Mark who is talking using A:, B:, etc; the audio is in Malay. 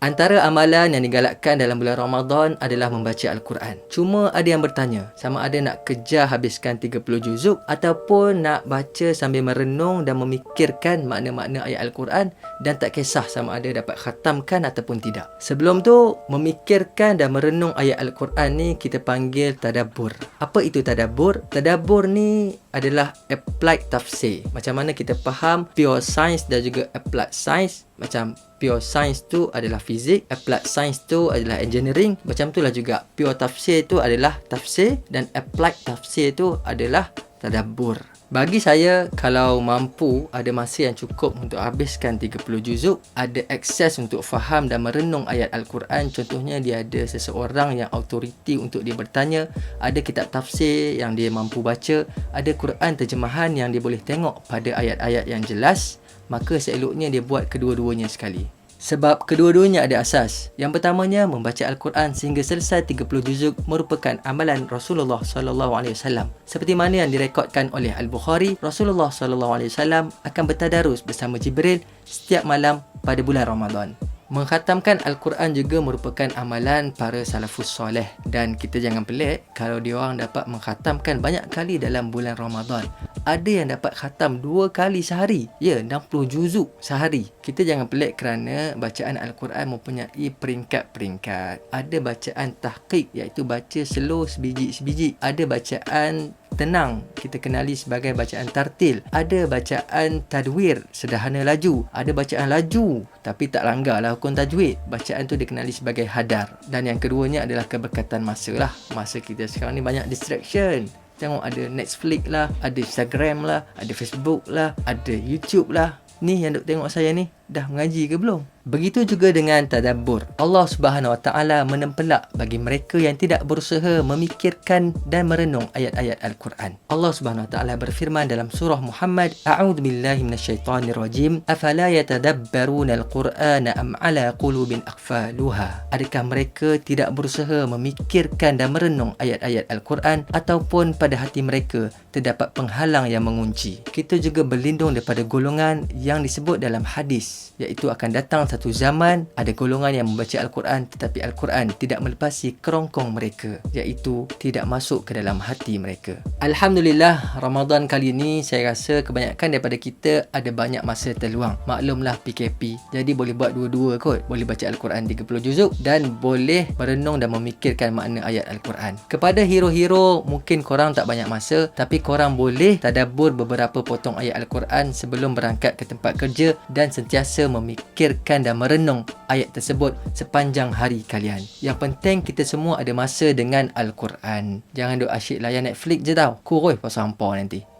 A: Antara amalan yang digalakkan dalam bulan Ramadan adalah membaca Al-Quran. Cuma ada yang bertanya, sama ada nak kejar habiskan 30 juzuk ataupun nak baca sambil merenung dan memikirkan makna-makna ayat Al-Quran dan tak kisah sama ada dapat khatamkan ataupun tidak. Sebelum tu, memikirkan dan merenung ayat Al-Quran ni kita panggil tadabbur. Apa itu tadabbur? Tadabbur ni adalah applied tafsir. Macam mana kita faham pure science dan juga applied science. Macam pure science tu adalah fizik, applied science tu adalah engineering. Macam itulah juga pure tafsir tu adalah tafsir dan applied tafsir tu adalah tadabbur. Bagi saya, kalau mampu ada masa yang cukup untuk habiskan 30 juzuk, ada akses untuk faham dan merenung ayat Al-Quran, contohnya dia ada seseorang yang autoriti untuk dia bertanya, ada kitab tafsir yang dia mampu baca, ada Quran terjemahan yang dia boleh tengok pada ayat-ayat yang jelas, maka seeloknya dia buat kedua-duanya sekali. Sebab kedua-duanya ada asas. Yang pertamanya, membaca Al-Quran sehingga selesai 30 juzuk merupakan amalan Rasulullah SAW. Seperti mana yang direkodkan oleh Al-Bukhari, Rasulullah SAW akan bertadarus bersama Jibril setiap malam pada bulan Ramadan. Mengkhatamkan Al-Quran juga merupakan amalan para salafus soleh, dan kita jangan pelik kalau diorang dapat mengkhatamkan banyak kali dalam bulan Ramadan. Ada yang dapat khatam 2 kali sehari, 60 juzuk sehari. Kita jangan pelik kerana bacaan Al-Quran mempunyai peringkat-peringkat. Ada bacaan tahqiq, iaitu baca slow sebiji-sebiji. Ada bacaan tenang, kita kenali sebagai bacaan tartil. Ada bacaan tadwir, sederhana laju. Ada bacaan laju tapi tak langgarlah hukum tajwid. Bacaan tu dikenali sebagai hadar. Dan yang keduanya adalah keberkatan masa lah. Masa kita sekarang ni banyak distraction. Tengok ada Netflix lah, ada Instagram lah, ada Facebook lah, ada YouTube lah. Ni yang duk tengok saya ni, dah mengaji ke belum? Begitu juga dengan tadabbur. Allah Subhanahu Wa Taala menempelak bagi mereka yang tidak berusaha memikirkan dan merenung ayat-ayat Al-Quran. Allah Subhanahu Wa Taala berfirman dalam surah Muhammad, A'udzu billahi minasyaitonir rajim. Afala yatadabbaruna al-Qur'ana am 'ala qulubin aqfaluha? Adakah mereka tidak berusaha memikirkan dan merenung ayat-ayat Al-Quran ataupun pada hati mereka terdapat penghalang yang mengunci? Kita juga berlindung daripada golongan yang disebut dalam hadis, iaitu akan datang satu zaman ada golongan yang membaca Al-Quran tetapi Al-Quran tidak melepasi kerongkong mereka, iaitu tidak masuk ke dalam hati mereka. Alhamdulillah, Ramadan kali ini saya rasa kebanyakan daripada kita ada banyak masa terluang. Maklumlah PKP, jadi boleh buat dua-dua kot. Boleh baca Al-Quran 30 juzuk dan boleh merenung dan memikirkan makna ayat Al-Quran. Kepada hero-hero, mungkin korang tak banyak masa, tapi korang boleh tadabbur beberapa potong ayat Al-Quran sebelum berangkat ke tempat kerja dan sentiasa memikirkan dan merenung ayat tersebut sepanjang hari kalian. Yang penting kita semua ada masa dengan Al-Quran. Jangan duk asyik layan Netflix je tau. Kurus pasal hampa nanti.